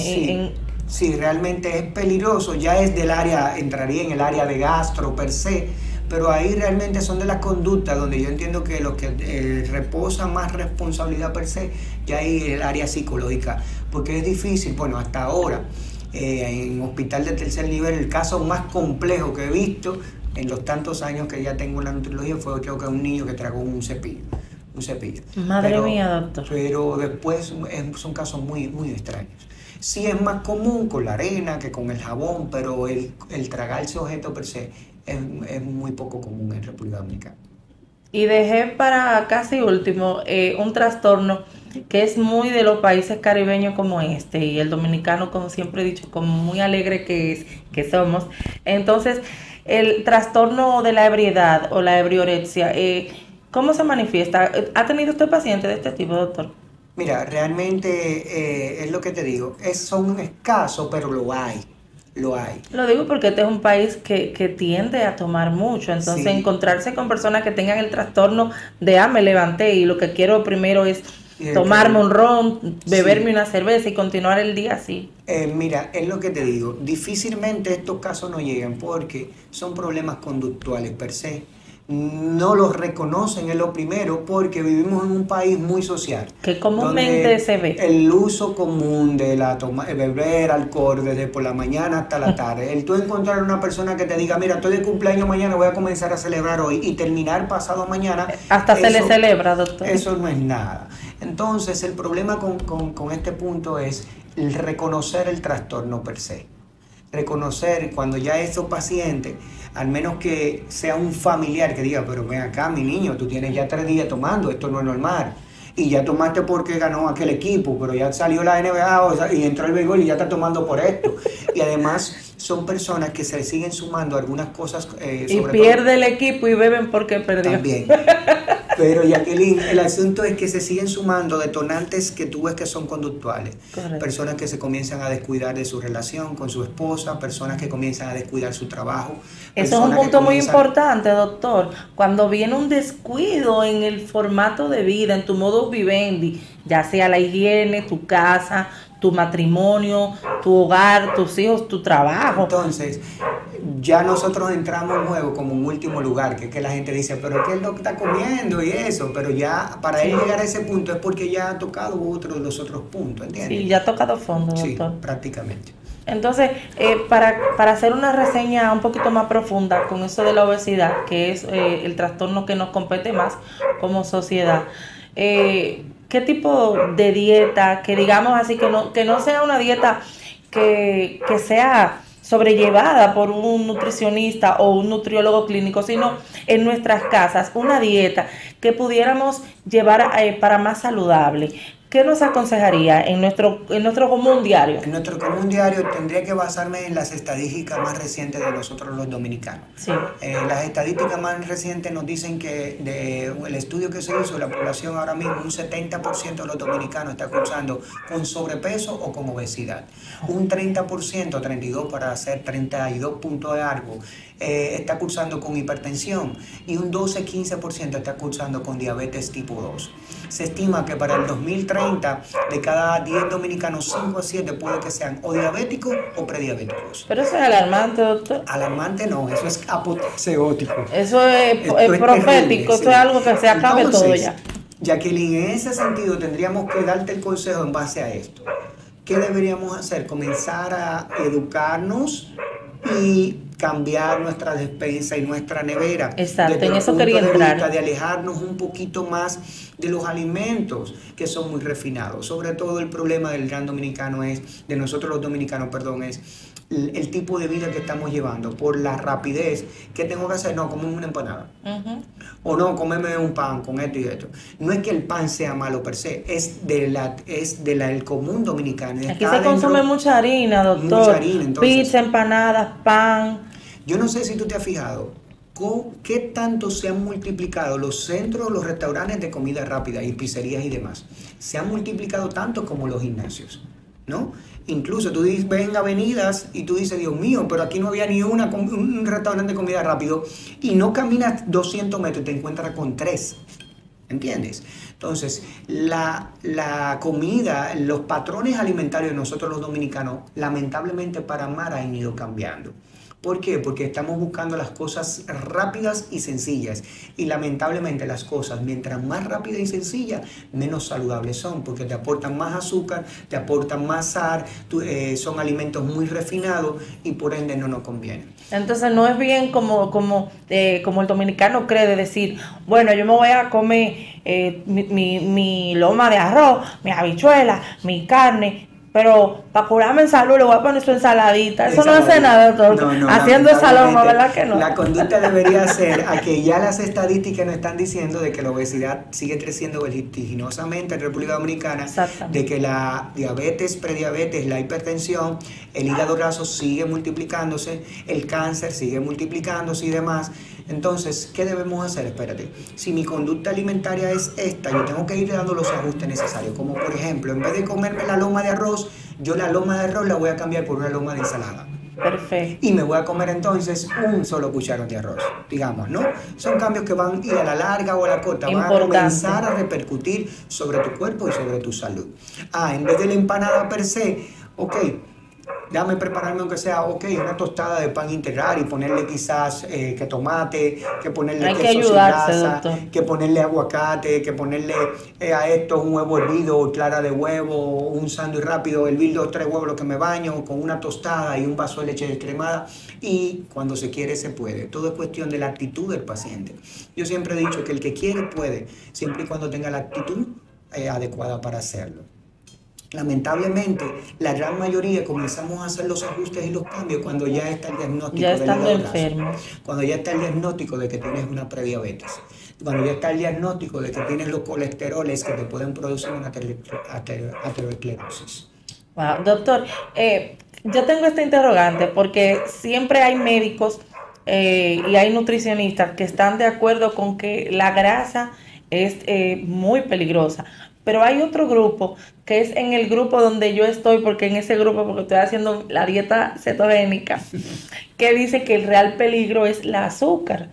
Sí, realmente es peligroso, ya es del área, entraría en el área de gastro per se, pero ahí realmente son de las conductas donde yo entiendo que los que reposan más responsabilidad per se, ya ahí el área psicológica, porque es difícil, bueno, hasta ahora, en hospital de tercer nivel, el caso más complejo que he visto, en los tantos años que ya tengo en la nutriología, fue creo que un niño que tragó un cepillo. Madre mía, doctor. Pero después son casos muy, muy extraños. Sí es más común con la arena que con el jabón, pero el tragarse objeto per se es muy poco común en República Dominicana. Y dejé para casi último un trastorno que es muy de los países caribeños como este, y el dominicano, como siempre he dicho, como muy alegre que somos. Entonces, el trastorno de la ebriedad o la ebriorexia, ¿cómo se manifiesta? ¿Ha tenido usted paciente de este tipo, doctor? Mira, realmente es lo que te digo, son escasos, pero lo hay. Lo digo porque este es un país que tiende a tomar mucho, entonces Sí. Encontrarse con personas que tengan el trastorno de, me levanté y lo que quiero primero es tomarme un ron, beberme Sí. una cerveza y continuar el día así. Mira, es lo que te digo, difícilmente estos casos no llegan porque son problemas conductuales per se. No los reconocen, es lo primero, porque vivimos en un país muy social. Que comúnmente donde se ve. el uso común de beber alcohol desde por la mañana hasta la tarde, el tú encontrar una persona que te diga, mira, estoy de cumpleaños mañana, voy a comenzar a celebrar hoy y terminar pasado mañana. Hasta se le celebra, doctor. Eso no es nada. Entonces, el problema con este punto es el reconocer el trastorno per se. Reconocer cuando ya esos pacientes, al menos que sea un familiar que diga, pero ven acá, mi niño, tú tienes ya 3 días tomando, esto no es normal. Y ya tomaste porque ganó aquel equipo, pero ya salió la NBA y entró el béisbol y ya está tomando por esto. Y además son personas que se siguen sumando algunas cosas. Y pierde el equipo y beben porque perdió. También. Pero Jacqueline, el asunto es que se siguen sumando detonantes que tú ves que son conductuales. Correcto. Personas que se comienzan a descuidar de su relación con su esposa, personas que comienzan a descuidar su trabajo. Eso es un punto muy importante, doctor. Cuando viene un descuido en el formato de vida, en tu modus vivendi, ya sea la higiene, tu casa, tu matrimonio, tu hogar, tus hijos, tu trabajo. Entonces, ya nosotros entramos en juego como un último lugar, que es que la gente dice, pero ¿qué es lo que está comiendo? Y eso, pero ya para él llegar a ese punto es porque ya ha tocado los otros puntos, ¿entiendes? Sí, ya ha tocado fondo, doctor. Sí, prácticamente. Entonces, para hacer una reseña un poquito más profunda con eso de la obesidad, que es el trastorno que nos compete más como sociedad, ¿qué tipo de dieta, que digamos así, que no sea una dieta que sea sobrellevada por un nutricionista o un nutriólogo clínico, sino en nuestras casas, una dieta que pudiéramos llevar para más saludable? ¿Qué nos aconsejaría en nuestro común diario? En nuestro común diario tendría que basarme en las estadísticas más recientes de nosotros los dominicanos. Sí. Las estadísticas más recientes nos dicen que del estudio que se hizo de la población ahora mismo, un 70% de los dominicanos está cursando con sobrepeso o con obesidad. Un 30%, 32 para hacer 32 puntos de algo, está cursando con hipertensión y un 12-15% está cursando con diabetes tipo 2. Se estima que para el 2030 de cada 10 dominicanos, 5 a 7 puede que sean o diabéticos o prediabéticos. Pero eso es alarmante, doctor. Alarmante no, eso es apoteósico. Eso es profético, terrible, eso es algo que se acabe. Entonces, todo ya. Jacqueline, en ese sentido tendríamos que darte el consejo en base a esto. ¿Qué deberíamos hacer? Comenzar a educarnos y cambiar nuestra despensa y nuestra nevera. Exacto, en eso quería entrar. De alejarnos un poquito más de los alimentos que son muy refinados. Sobre todo el problema del gran dominicano de nosotros los dominicanos, es el tipo de vida que estamos llevando, por la rapidez. ¿Qué tengo que hacer? No, comerme una empanada. O no, comerme un pan con esto y esto. No es que el pan sea malo per se, es del común dominicano. Aquí se consume mucha harina, doctor. Mucha harina, entonces, pizza, empanadas, pan. Yo no sé si tú te has fijado qué tanto se han multiplicado los centros, los restaurantes de comida rápida y pizzerías y demás. Se han multiplicado tanto como los gimnasios, ¿no? Incluso tú ves en avenidas y tú dices, Dios mío, pero aquí no había ni un restaurante de comida rápido, y no caminas 200 metros y te encuentras con 3. ¿Entiendes? Entonces, la comida, los patrones alimentarios de nosotros los dominicanos, lamentablemente para mal han ido cambiando. ¿Por qué? Porque estamos buscando las cosas rápidas y sencillas. Y lamentablemente las cosas, mientras más rápidas y sencillas, menos saludables son, porque te aportan más azúcar, te aportan más sal, son alimentos muy refinados y por ende no nos convienen. Entonces no es bien como el dominicano cree de decir, bueno, yo me voy a comer mi loma de arroz, mi habichuela, mi carne, pero para curarme en salud le voy a poner su ensaladita. Eso no hace nada, doctor. No, haciendo esa loma, ¿verdad que no? La conducta debería ser a que ya las estadísticas nos están diciendo de que la obesidad sigue creciendo vertiginosamente en República Dominicana, de que la diabetes, prediabetes, la hipertensión, el hígado graso sigue multiplicándose, el cáncer sigue multiplicándose y demás. Entonces, ¿qué debemos hacer? Espérate, si mi conducta alimentaria es esta, yo tengo que ir dando los ajustes necesarios, como por ejemplo, en vez de comerme la loma de arroz, yo la loma de arroz la voy a cambiar por una loma de ensalada. Perfecto. Y me voy a comer entonces un solo cucharón de arroz, digamos, ¿no? Son cambios que van a ir a la larga o a la corta, van a comenzar a repercutir sobre tu cuerpo y sobre tu salud. En vez de la empanada per se, ok, déjame prepararme aunque sea, una tostada de pan integral y ponerle quizás que tomate, que ponerle queso sin grasa, que ponerle aguacate, que ponerle a esto un huevo hervido o clara de huevo, un sándwich rápido, hervir 2 o 3 huevos lo que me baño, con una tostada y un vaso de leche descremada, y cuando se quiere se puede. Todo es cuestión de la actitud del paciente. Yo siempre he dicho que el que quiere puede, siempre y cuando tenga la actitud adecuada para hacerlo. Lamentablemente, la gran mayoría comenzamos a hacer los ajustes y los cambios cuando ya está el diagnóstico del hígado graso, cuando ya está el diagnóstico de que tienes una prediabetes, cuando ya está el diagnóstico de que tienes los colesteroles que te pueden producir una aterosclerosis. Wow, doctor, yo tengo esta interrogante porque siempre hay médicos y hay nutricionistas que están de acuerdo con que la grasa es muy peligrosa. Pero hay otro grupo, que es en el grupo donde yo estoy, porque en ese grupo, porque estoy haciendo la dieta cetogénica, que dice que el real peligro es el azúcar.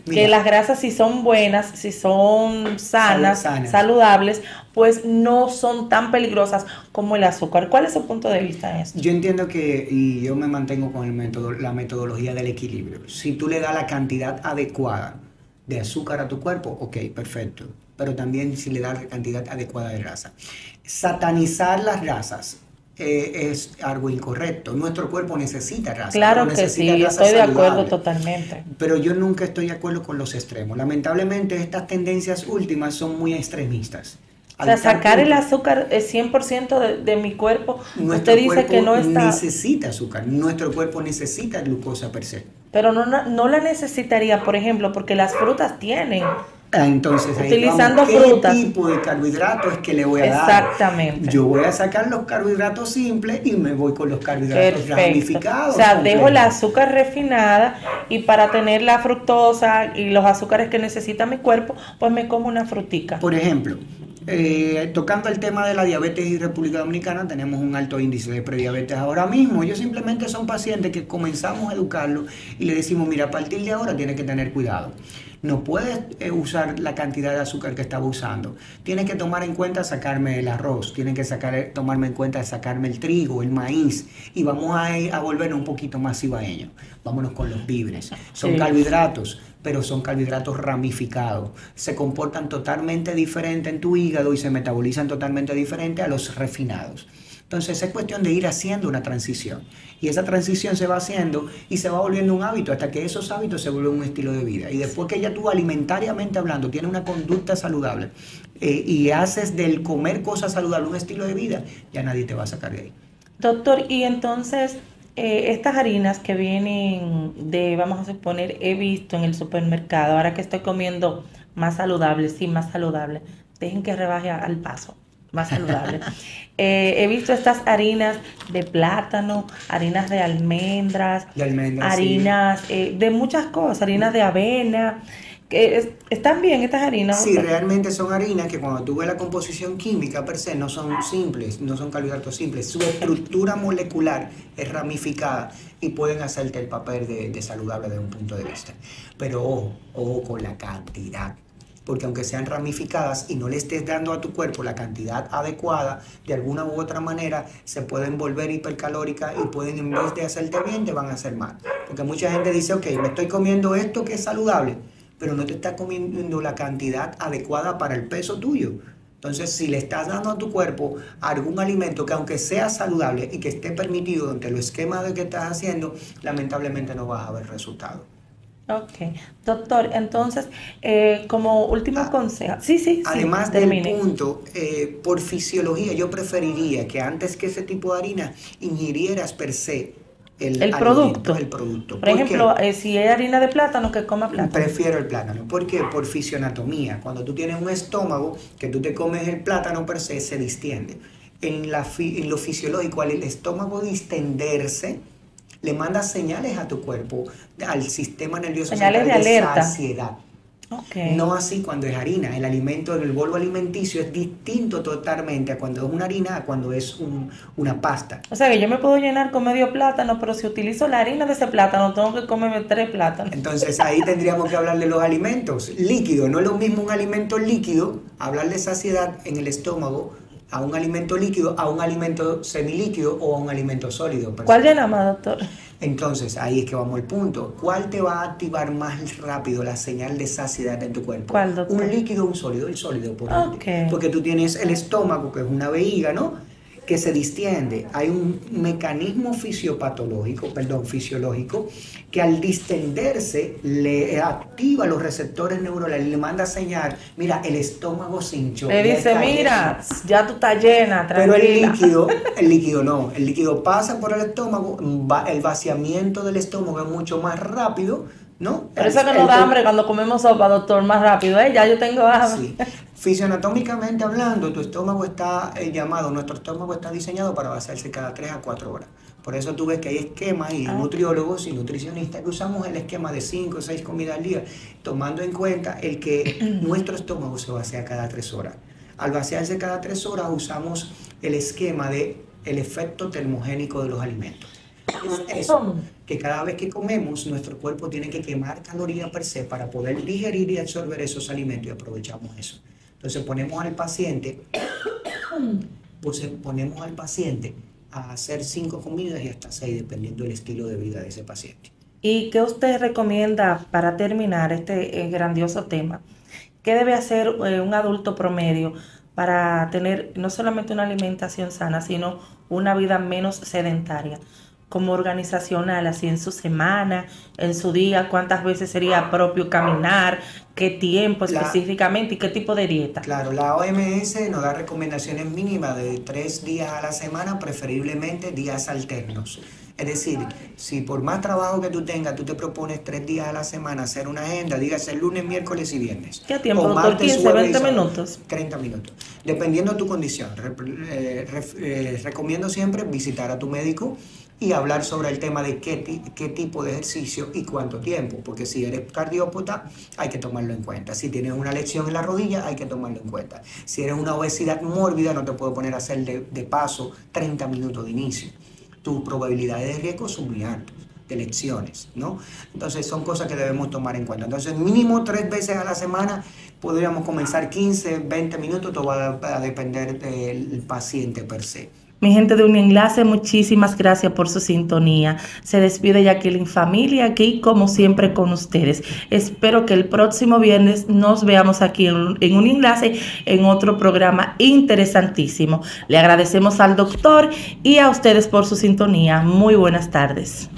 Mira, que las grasas, si son buenas, si son sanas, saludables, pues no son tan peligrosas como el azúcar. ¿Cuál es su punto de vista en esto? Yo entiendo que, y yo me mantengo con la metodología del equilibrio. Si tú le das la cantidad adecuada de azúcar a tu cuerpo, ok, perfecto. Pero también si le das la cantidad adecuada de grasa. Satanizar las grasas es algo incorrecto. Nuestro cuerpo necesita grasa. Claro que sí, estoy de acuerdo totalmente. Pero yo nunca estoy de acuerdo con los extremos. Lamentablemente estas tendencias últimas son muy extremistas. O sea, sacar el azúcar 100% de mi cuerpo, usted dice que no está... necesita azúcar, nuestro cuerpo necesita glucosa per se. Pero no la necesitaría, por ejemplo, porque las frutas tienen... Entonces, utilizando ¿qué frutas, tipo de carbohidratos es que le voy a dar? Exactamente. Yo voy a sacar los carbohidratos simples y me voy con los carbohidratos ramificados. O sea, dejo la azúcar refinada y para tener la fructosa y los azúcares que necesita mi cuerpo, pues me como una frutica. Por ejemplo, tocando el tema de la diabetes en República Dominicana, tenemos un alto índice de prediabetes ahora mismo. Ellos simplemente son pacientes que comenzamos a educarlos y le decimos, mira, a partir de ahora tienes que tener cuidado. No puedes usar la cantidad de azúcar que estaba usando. Tienes que tomar en cuenta sacarme el arroz, tienes que tomarme en cuenta sacarme el trigo, el maíz, y vamos a volvernos un poquito más cibaeños. Vámonos con los víveres. Son carbohidratos, pero son carbohidratos ramificados. Se comportan totalmente diferente en tu hígado y se metabolizan totalmente diferente a los refinados. Entonces es cuestión de ir haciendo una transición y esa transición se va haciendo y se va volviendo un hábito hasta que esos hábitos se vuelven un estilo de vida. Y después que ya tú alimentariamente hablando tienes una conducta saludable y haces del comer cosas saludables un estilo de vida, ya nadie te va a sacar de ahí. Doctor, y entonces estas harinas que vienen vamos a suponer, he visto en el supermercado, ahora que estoy comiendo más saludable, sí, más saludable, dejen que rebaje al paso. Más saludable. He visto estas harinas de plátano, harinas de almendras, harinas de muchas cosas, harinas de avena. ¿Están bien estas harinas? Sí, realmente son harinas que cuando tú ves la composición química per se no son simples, no son carbohidratos simples. Su estructura molecular es ramificada y pueden hacerte el papel de saludable desde un punto de vista. Pero ojo con la cantidad. porque aunque sean ramificadas y no le estés dando a tu cuerpo la cantidad adecuada, de alguna u otra manera se pueden volver hipercalóricas y pueden, en vez de hacerte bien, te van a hacer mal. Porque mucha gente dice, ok, me estoy comiendo esto que es saludable, pero no te estás comiendo la cantidad adecuada para el peso tuyo. Entonces, si le estás dando a tu cuerpo algún alimento que aunque sea saludable y que esté permitido entre los esquemas de que estás haciendo, lamentablemente no vas a ver resultados. Ok, doctor, entonces, como último consejo, sí, además termine. del punto, por fisiología, yo preferiría que antes que ese tipo de harina ingirieras per se el producto. Por ejemplo, si es harina de plátano, que coma plátano. Prefiero el plátano. ¿Por qué? Por fisioanatomía. Cuando tú tienes un estómago, que tú te comes el plátano per se distiende. En lo fisiológico, al el estómago distenderse, le manda señales a tu cuerpo, al sistema nervioso central de saciedad. Okay. No así cuando es harina. El alimento, el bolo alimenticio es distinto totalmente a cuando es una harina a cuando es una pasta. O sea que yo me puedo llenar con medio plátano, pero si utilizo la harina de ese plátano, tengo que comerme 3 plátanos. Entonces ahí tendríamos que hablar de los alimentos líquidos. No es lo mismo un alimento líquido, hablar de saciedad en el estómago, a un alimento líquido, a un alimento semilíquido o a un alimento sólido. ¿Cuál llena más, doctor? Entonces, ahí es que vamos al punto. ¿Cuál te va a activar más rápido la señal de saciedad en tu cuerpo? ¿Cuál, doctor? ¿Un líquido o un sólido? El sólido, Okay. Porque tú tienes el estómago, que es una vejiga, ¿no?, que se distiende. Hay un mecanismo fisiológico, que al distenderse le activa los receptores neuronales, le manda señal, mira, el estómago se hinchó. Le dice, mira, ya tú estás llena, tranquila. Pero el líquido no, el líquido pasa por el estómago, el vaciamiento del estómago es mucho más rápido, ¿no? Por eso que nos da hambre cuando comemos sopa, doctor, más rápido, ya yo tengo hambre. Sí. Fisioanatómicamente hablando, nuestro estómago está diseñado para vaciarse cada 3 a 4 horas. Por eso tú ves que hay esquemas y nutriólogos y nutricionistas que usamos el esquema de 5 o 6 comidas al día, tomando en cuenta el que nuestro estómago se vacía cada 3 horas. Al vaciarse cada 3 horas usamos el esquema de el efecto termogénico de los alimentos. Es eso, que cada vez que comemos, nuestro cuerpo tiene que quemar calorías per se para poder digerir y absorber esos alimentos, y aprovechamos eso. Entonces ponemos al paciente a hacer 5 comidas y hasta 6, dependiendo del estilo de vida de ese paciente. ¿Y qué usted recomienda para terminar este grandioso tema? ¿Qué debe hacer un adulto promedio para tener no solamente una alimentación sana, sino una vida menos sedentaria? Como organizacional, así en su semana, en su día, cuántas veces sería propio caminar, qué tiempo específicamente y qué tipo de dieta. Claro, la OMS nos da recomendaciones mínimas de 3 días a la semana, preferiblemente días alternos. Es decir, si por más trabajo que tú tengas, tú te propones 3 días a la semana hacer una agenda, dígase lunes, miércoles y viernes. ¿Qué tiempo, doctor? 15, 20 minutos. 30 minutos. Dependiendo de tu condición. Recomiendo siempre visitar a tu médico y hablar sobre el tema de qué tipo de ejercicio y cuánto tiempo, porque si eres cardiópata hay que tomarlo en cuenta, si tienes una lesión en la rodilla hay que tomarlo en cuenta, si eres una obesidad mórbida no te puedo poner a hacer de paso 30 minutos de inicio, tus probabilidades de riesgo son muy altas de lesiones, ¿no? Entonces son cosas que debemos tomar en cuenta. Entonces mínimo 3 veces a la semana, podríamos comenzar 15, 20 minutos, todo va a depender del paciente per se. Mi gente de Unienlace, muchísimas gracias por su sintonía. Se despide Jacqueline Familia aquí como siempre con ustedes. Espero que el próximo viernes nos veamos aquí en Unienlace en otro programa interesantísimo. Le agradecemos al doctor y a ustedes por su sintonía. Muy buenas tardes.